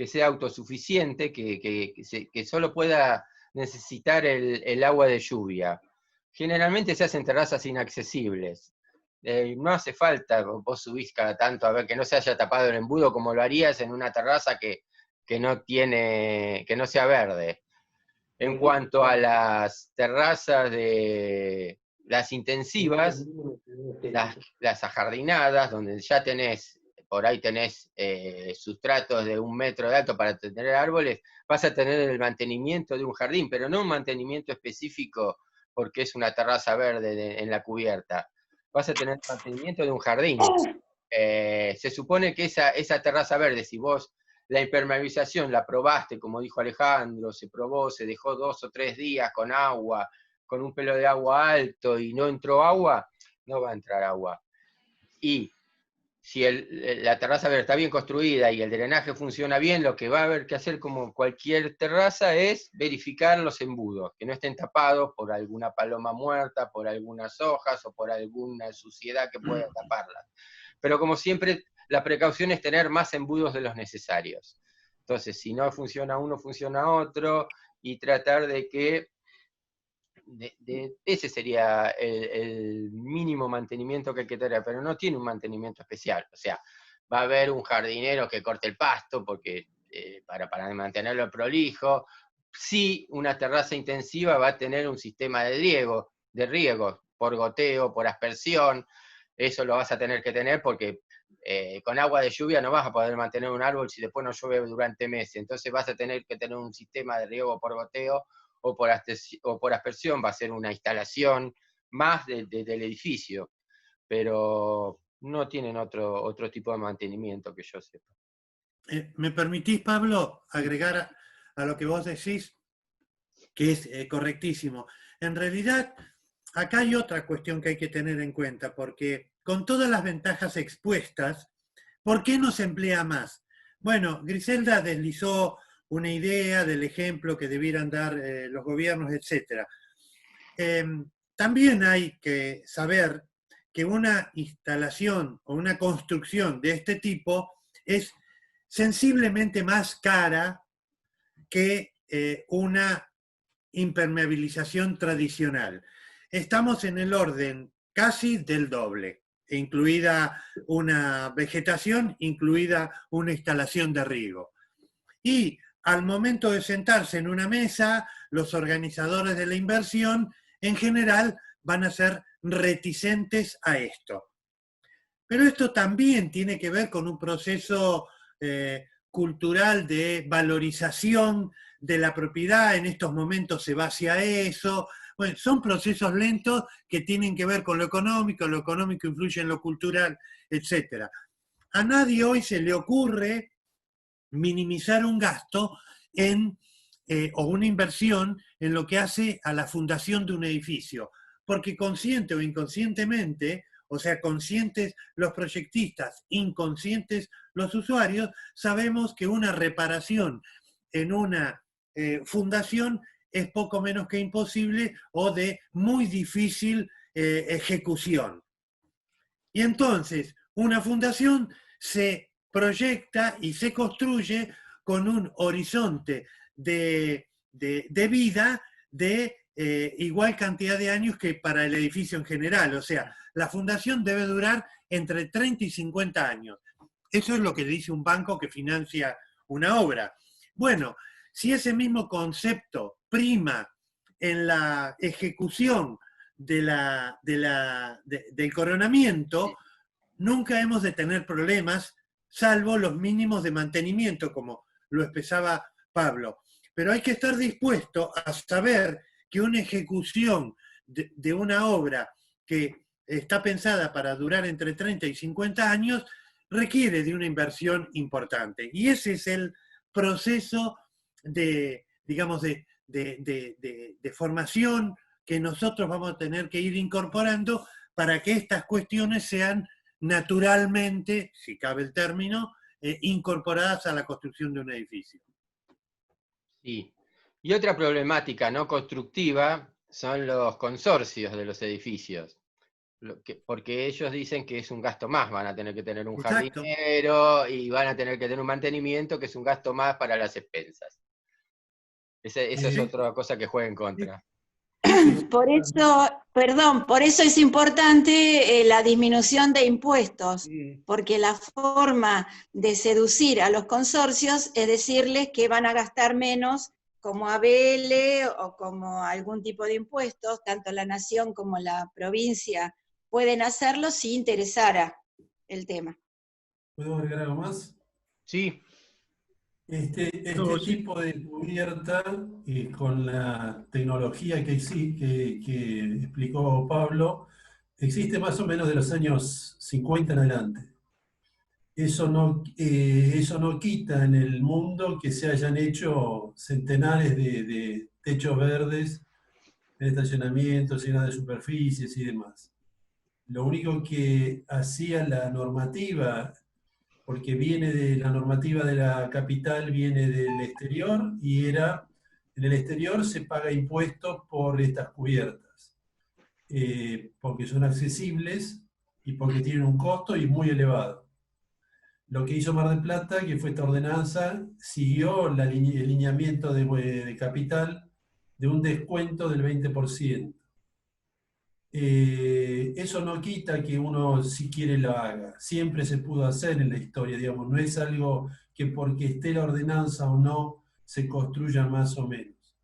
A: sea autosuficiente, que solo pueda necesitar el agua de lluvia. Generalmente se hacen terrazas inaccesibles. No hace falta, vos subís cada tanto a ver que no se haya tapado el embudo como lo harías en una terraza que no sea verde. En cuanto a las terrazas de las intensivas, las ajardinadas, donde ya por ahí tenés sustratos de 1 metro de alto para tener árboles, vas a tener el mantenimiento de un jardín, pero no un mantenimiento específico porque es una terraza verde en la cubierta. Vas a tener mantenimiento de un jardín. Se supone que esa terraza verde, si vos la impermeabilización la probaste, como dijo Alejandro, se probó, se dejó 2 o 3 días con agua, con un pelo de agua alto y no entró agua, no va a entrar agua. Y si la terraza verde está bien construida y el drenaje funciona bien, lo que va a haber que hacer como cualquier terraza es verificar los embudos, que no estén tapados por alguna paloma muerta, por algunas hojas o por alguna suciedad que pueda taparlas. Pero como siempre, la precaución es tener más embudos de los necesarios. Entonces, si no funciona uno, funciona otro, y tratar de que ese sería el mínimo mantenimiento que hay que tener, pero no tiene un mantenimiento especial. O sea, va a haber un jardinero que corte el pasto porque para mantenerlo prolijo. Sí, una terraza intensiva va a tener un sistema de riego por goteo, por aspersión. Eso lo vas a tener que tener porque con agua de lluvia no vas a poder mantener un árbol si después no llueve durante meses. Entonces vas a tener que tener un sistema de riego por goteo o por aspersión, va a ser una instalación más del edificio, pero no tienen otro tipo de mantenimiento que yo sepa.
C: ¿Me permitís, Pablo, agregar a lo que vos decís, que es correctísimo? En realidad, acá hay otra cuestión que hay que tener en cuenta, porque con todas las ventajas expuestas, ¿por qué no se emplea más? Bueno, Griselda deslizó una idea del ejemplo que debieran dar los gobiernos, etc. También hay que saber que una instalación o una construcción de este tipo es sensiblemente más cara que una impermeabilización tradicional. Estamos en el orden casi del doble, incluida una vegetación, incluida una instalación de riego. Y al momento de sentarse en una mesa, los organizadores de la inversión en general van a ser reticentes a esto. Pero esto también tiene que ver con un proceso cultural de valorización de la propiedad. En estos momentos se va hacia eso. Bueno, son procesos lentos que tienen que ver con lo económico influye en lo cultural, etc. A nadie hoy se le ocurre minimizar un gasto o una inversión en lo que hace a la fundación de un edificio, porque consciente o inconscientemente, o sea, conscientes los proyectistas, inconscientes los usuarios, sabemos que una reparación en una fundación es poco menos que imposible o de muy difícil ejecución. Y entonces, una fundación se proyecta y se construye con un horizonte de vida de igual cantidad de años que para el edificio en general. O sea, la fundación debe durar entre 30 y 50 años. Eso es lo que dice un banco que financia una obra. Bueno, si ese mismo concepto prima en la ejecución del coronamiento, nunca hemos de tener problemas, salvo los mínimos de mantenimiento, como lo expresaba Pablo. Pero hay que estar dispuesto a saber que una ejecución de una obra que está pensada para durar entre 30 y 50 años requiere de una inversión importante. Y ese es el proceso de, digamos, de formación que nosotros vamos a tener que ir incorporando para que estas cuestiones sean naturalmente, si cabe el término, incorporadas a la construcción de un edificio.
A: Sí. Y otra problemática no constructiva son los consorcios de los edificios. Porque ellos dicen que es un gasto más, van a tener que tener un jardinero y van a tener que tener un mantenimiento que es un gasto más para las expensas. Esa es otra cosa que juega en contra.
D: Por eso es importante la disminución de impuestos, porque la forma de seducir a los consorcios es decirles que van a gastar menos como ABL o como algún tipo de impuestos, tanto la nación como la provincia pueden hacerlo si interesara el tema.
F: ¿Puedo agregar algo más?
A: Sí.
F: Este tipo de cubierta, con la tecnología que explicó Pablo, existe más o menos de los años 50 en adelante. Eso no quita en el mundo que se hayan hecho centenares de techos verdes, de estacionamientos, llenas de superficies y demás. Lo único que hacía la normativa, porque viene de la normativa de la capital, viene del exterior, y en el exterior se paga impuestos por estas cubiertas, porque son accesibles y porque tienen un costo y muy elevado. Lo que hizo Mar del Plata, que fue esta ordenanza, siguió el lineamiento de capital de un descuento del 20%. Eso no quita que uno, si quiere, lo haga. Siempre se pudo hacer en la historia, digamos. No es algo que porque esté la ordenanza o no se construya más o menos.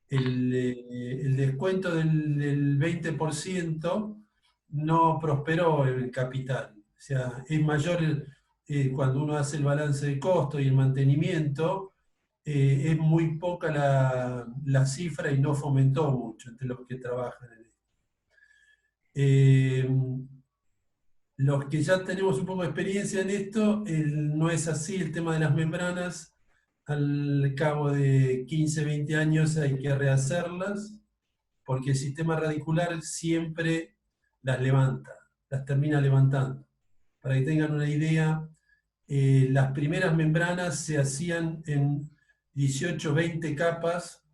F: El descuento del 20% no prosperó en el capital. O sea, es mayor cuando uno hace el balance de costo y el mantenimiento, es muy poca la cifra y no fomentó mucho entre los que trabajan en esto. Los que ya tenemos un poco de experiencia en esto, no es así el tema de las membranas. Al cabo de 15, 20 años hay que rehacerlas, porque el sistema radicular siempre las levanta, las termina levantando. Para que tengan una idea, las primeras membranas se hacían en 18, 20 capas,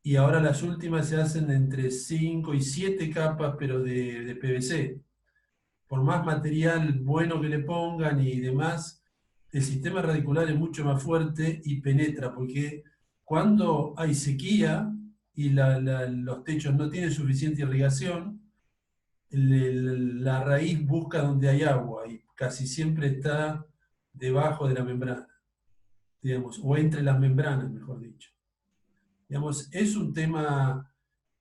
F: y ahora las últimas se hacen entre 5 y 7 capas, pero de PVC. Por más material bueno que le pongan y demás, el sistema radicular es mucho más fuerte y penetra, porque cuando hay sequía y los techos no tienen suficiente irrigación, la raíz busca donde hay agua y casi siempre está debajo de la membrana, digamos, o entre las membranas, mejor dicho. Digamos, es un tema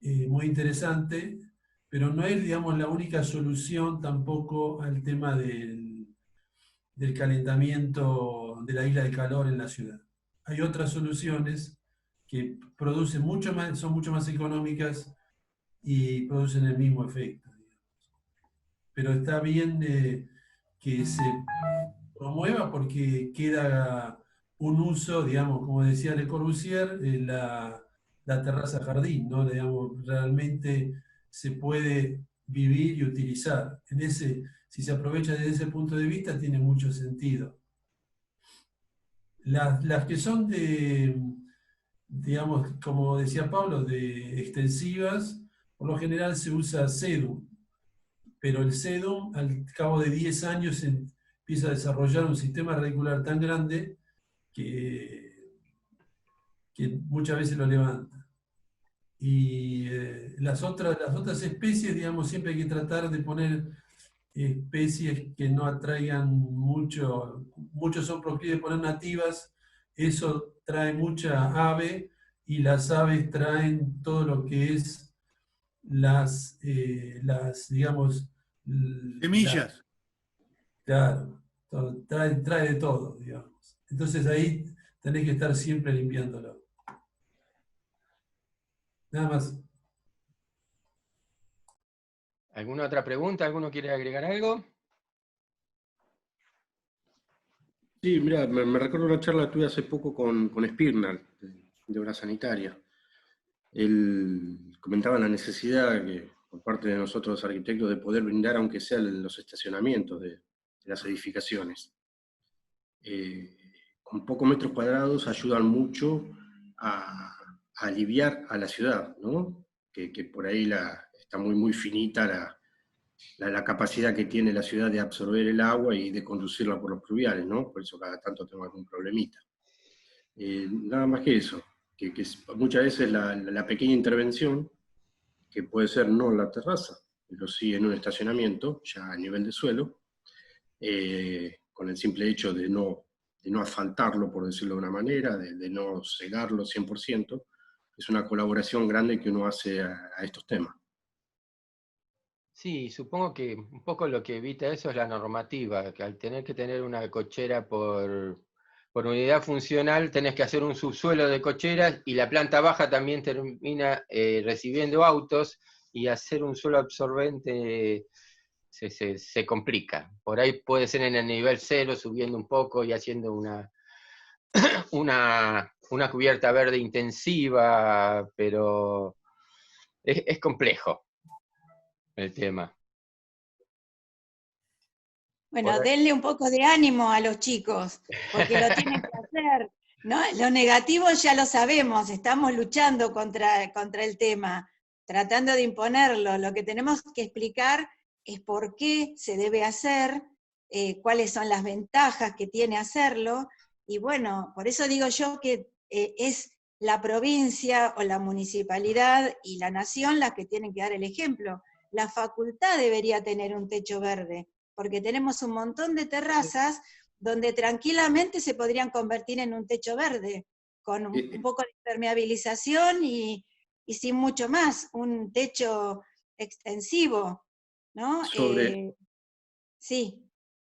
F: muy interesante, pero no es, digamos, la única solución tampoco al tema del calentamiento de la isla de calor en la ciudad. Hay otras soluciones que producen mucho más, son mucho más económicas y producen el mismo efecto, digamos. Pero está bien que se promueva porque queda un uso, digamos, como decía Le Corbusier, la terraza jardín, ¿no? Digamos, realmente se puede vivir y utilizar. Si se aprovecha desde ese punto de vista, tiene mucho sentido. Las que son digamos, como decía Pablo, de extensivas, por lo general se usa sedum, pero el sedum al cabo de 10 años empieza a desarrollar un sistema radicular tan grande que muchas veces lo levanta. Y las otras especies, digamos, siempre hay que tratar de poner especies que no atraigan mucho. Muchos son proclives de poner nativas, eso trae mucha ave, y las aves traen todo lo que es digamos,
C: semillas.
F: Claro, trae de todo, digamos. Entonces ahí tenés que estar siempre limpiándolo. Nada más.
A: ¿Alguna otra pregunta? ¿Alguno quiere agregar algo?
G: Sí, mira, me recuerdo una charla que tuve hace poco con Spirnal, de obra sanitaria. Él comentaba la necesidad por parte de nosotros los arquitectos de poder brindar, aunque sea los estacionamientos de las edificaciones. Con pocos metros cuadrados ayudan mucho a aliviar a la ciudad, ¿no? Que por ahí está muy finita la capacidad que tiene la ciudad de absorber el agua y de conducirla por los pluviales, ¿no? Por eso cada tanto tengo algún problemita. Nada más que eso, que muchas veces la pequeña intervención, que puede ser no en la terraza, pero sí en un estacionamiento, ya a nivel de suelo, con el simple hecho de no asfaltarlo, por decirlo de una manera, de no cegarlo 100%, es una colaboración grande que uno hace a estos temas.
A: Sí, supongo que un poco lo que evita eso es la normativa, que al tener que tener una cochera por unidad funcional, tenés que hacer un subsuelo de cocheras, y la planta baja también termina recibiendo autos, y hacer un suelo absorbente se complica. Por ahí puede ser en el nivel 0, subiendo un poco y haciendo una cubierta verde intensiva, pero es complejo el tema.
D: Bueno, denle un poco de ánimo a los chicos, porque lo tienen que hacer, ¿no? Lo negativo ya lo sabemos, estamos luchando contra el tema, tratando de imponerlo. Lo que tenemos que explicar es por qué se debe hacer, cuáles son las ventajas que tiene hacerlo, y bueno, por eso digo yo que es la provincia o la municipalidad y la nación las que tienen que dar el ejemplo. La facultad debería tener un techo verde, porque tenemos un montón de terrazas donde tranquilamente se podrían convertir en un techo verde, con un poco de impermeabilización y sin mucho más, un techo extensivo, ¿no? Sí,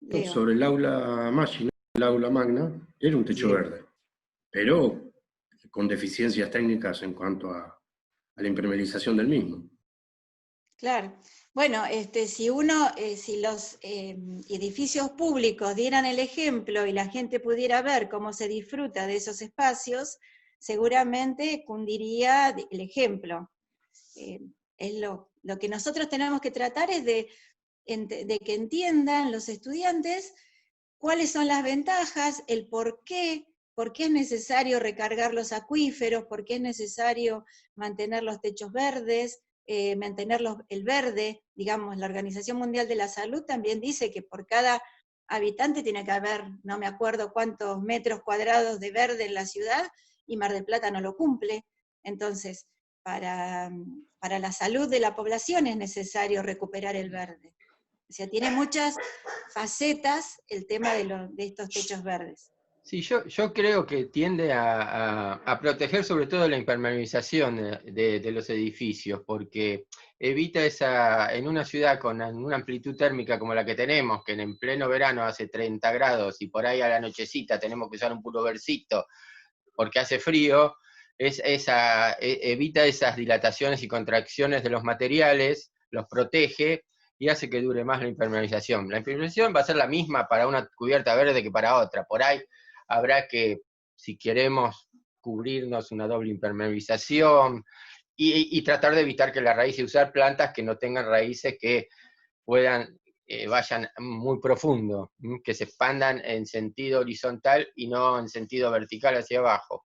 D: Leo.
G: Sobre el aula magna, era un techo verde, pero con deficiencias técnicas en cuanto a la impermeabilización del mismo.
D: Claro. Bueno, si los edificios públicos dieran el ejemplo y la gente pudiera ver cómo se disfruta de esos espacios, seguramente cundiría el ejemplo. Es lo que nosotros tenemos que tratar es de que entiendan los estudiantes cuáles son las ventajas, el por qué es necesario recargar los acuíferos, por qué es necesario mantener los techos verdes, mantener el verde. Digamos, la Organización Mundial de la Salud también dice que por cada habitante tiene que haber, no me acuerdo cuántos metros cuadrados de verde en la ciudad, y Mar del Plata no lo cumple. Entonces, para la salud de la población es necesario recuperar el verde. O sea, tiene muchas facetas el tema de estos techos verdes.
A: Sí, yo creo que tiende a proteger sobre todo la impermeabilización de los edificios, porque evita en una ciudad con una amplitud térmica como la que tenemos, que en pleno verano hace 30 grados y por ahí a la nochecita tenemos que usar un pullovercito porque hace frío, evita esas dilataciones y contracciones de los materiales, los protege y hace que dure más la impermeabilización. La impermeabilización va a ser la misma para una cubierta verde que para otra. Por ahí habrá que, si queremos cubrirnos, una doble impermeabilización y tratar de evitar que la raíz, y usar plantas que no tengan raíces que vayan muy profundo, que se expandan en sentido horizontal y no en sentido vertical hacia abajo.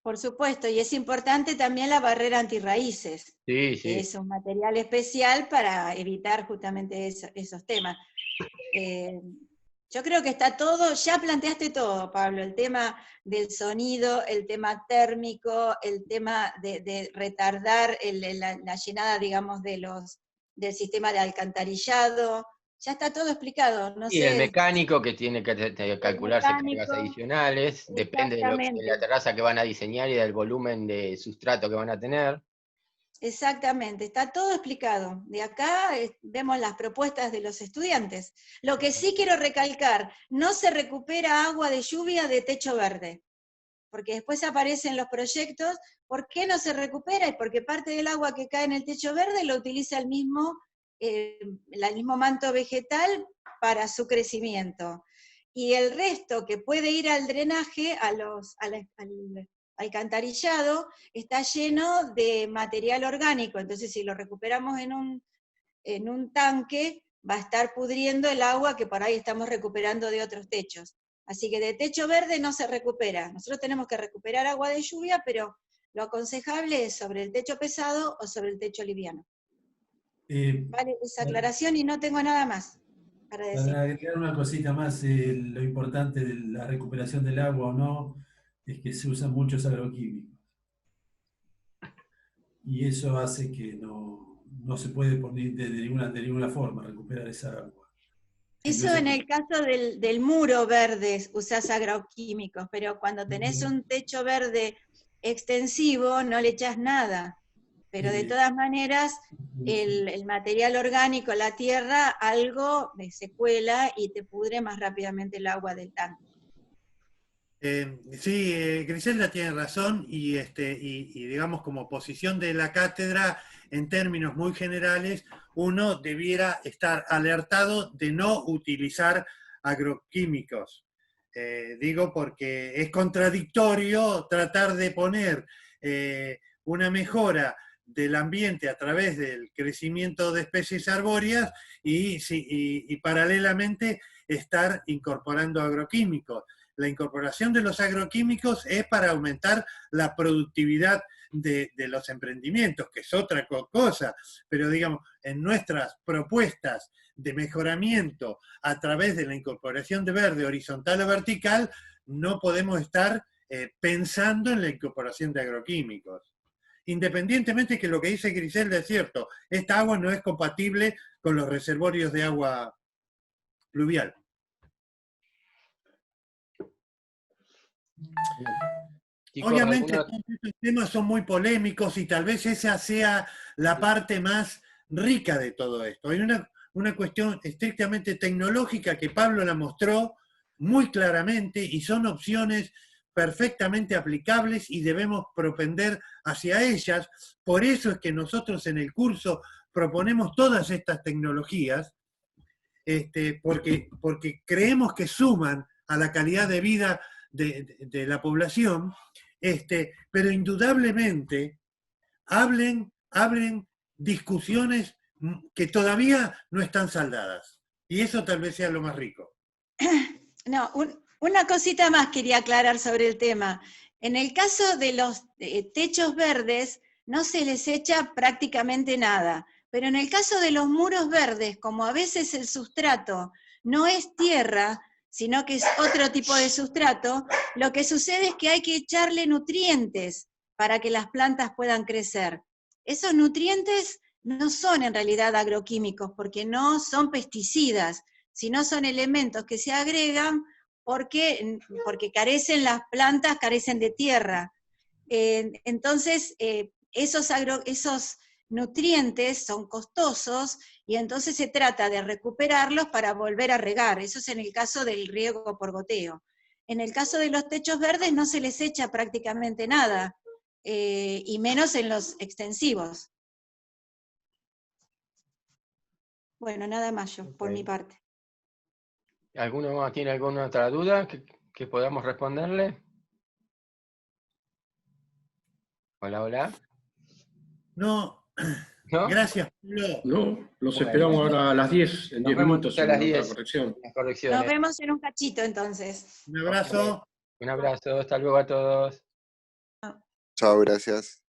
D: Por supuesto, y es importante también la barrera antirraíces,
A: sí.
D: Que es un material especial para evitar justamente esos temas. Yo creo que está todo, ya planteaste todo, Pablo, el tema del sonido, el tema térmico, el tema de retardar la llenada, digamos, del sistema de alcantarillado. Ya está todo explicado. No
A: y
D: sé,
A: el mecánico que tiene que calcularse cargas adicionales, depende de la terraza que van a diseñar y del volumen de sustrato que van a tener.
D: Exactamente, está todo explicado. De acá vemos las propuestas de los estudiantes. Lo que sí quiero recalcar, no se recupera agua de lluvia de techo verde, porque después aparecen los proyectos. ¿Por qué no se recupera? Y porque parte del agua que cae en el techo verde lo utiliza el mismo manto vegetal para su crecimiento. Y el resto que puede ir al drenaje, al alcantarillado, está lleno de material orgánico. Entonces, si lo recuperamos en un tanque, va a estar pudriendo el agua que por ahí estamos recuperando de otros techos. Así que de techo verde no se recupera. Nosotros tenemos que recuperar agua de lluvia, pero lo aconsejable es sobre el techo pesado o sobre el techo liviano. Vale, esa aclaración, y no tengo nada más para decir.
F: Para agregar una cosita más, lo importante de la recuperación del agua o no, es que se usan muchos agroquímicos. Y eso hace que no se puede de ninguna forma recuperar esa agua.
D: Eso en el caso del muro verde usás agroquímicos, pero cuando tenés un techo verde extensivo no le echás nada. Pero de todas maneras, el material orgánico, la tierra, algo se cuela y te pudre más rápidamente el agua del tanque.
C: Sí, Griselda tiene razón, y digamos, como posición de la cátedra, en términos muy generales, uno debiera estar alertado de no utilizar agroquímicos. Digo porque es contradictorio tratar de poner una mejora del ambiente a través del crecimiento de especies arbóreas y paralelamente estar incorporando agroquímicos. La incorporación de los agroquímicos es para aumentar la productividad de los emprendimientos, que es otra cosa, pero digamos, en nuestras propuestas de mejoramiento a través de la incorporación de verde horizontal o vertical, no podemos estar pensando en la incorporación de agroquímicos. Independientemente que lo que dice Griselda es cierto, esta agua no es compatible con los reservorios de agua pluvial. Obviamente todos estos temas son muy polémicos y tal vez esa sea la parte más rica de todo esto. Hay una cuestión estrictamente tecnológica que Pablo la mostró muy claramente, y son opciones perfectamente aplicables y debemos propender hacia ellas. Por eso es que nosotros en el curso proponemos todas estas tecnologías, porque creemos que suman a la calidad de vida de la población, pero indudablemente abren discusiones que todavía no están saldadas. Y eso tal vez sea lo más rico.
D: No, una cosita más quería aclarar sobre el tema. En el caso de los techos verdes, no se les echa prácticamente nada. Pero en el caso de los muros verdes, como a veces el sustrato no es tierra, sino que es otro tipo de sustrato, lo que sucede es que hay que echarle nutrientes para que las plantas puedan crecer. Esos nutrientes no son en realidad agroquímicos, porque no son pesticidas, sino son elementos que se agregan porque carecen las plantas, carecen de tierra. Entonces, esos nutrientes son costosos y entonces se trata de recuperarlos para volver a regar. Eso es en el caso del riego por goteo. En el caso de los techos verdes no se les echa prácticamente nada, y menos en los extensivos. Bueno, nada más yo, por mi parte.
A: ¿Alguno más tiene alguna otra duda que podamos responderle? Hola, hola.
C: No,
A: ¿No?
C: Gracias, Pablo.
G: No, los esperamos ahora a las 10, en 10 minutos.
A: A las 10.
G: Corrección.
D: Nos vemos en un cachito entonces.
C: Un abrazo.
A: Un abrazo, hasta luego a todos.
E: Chao, gracias.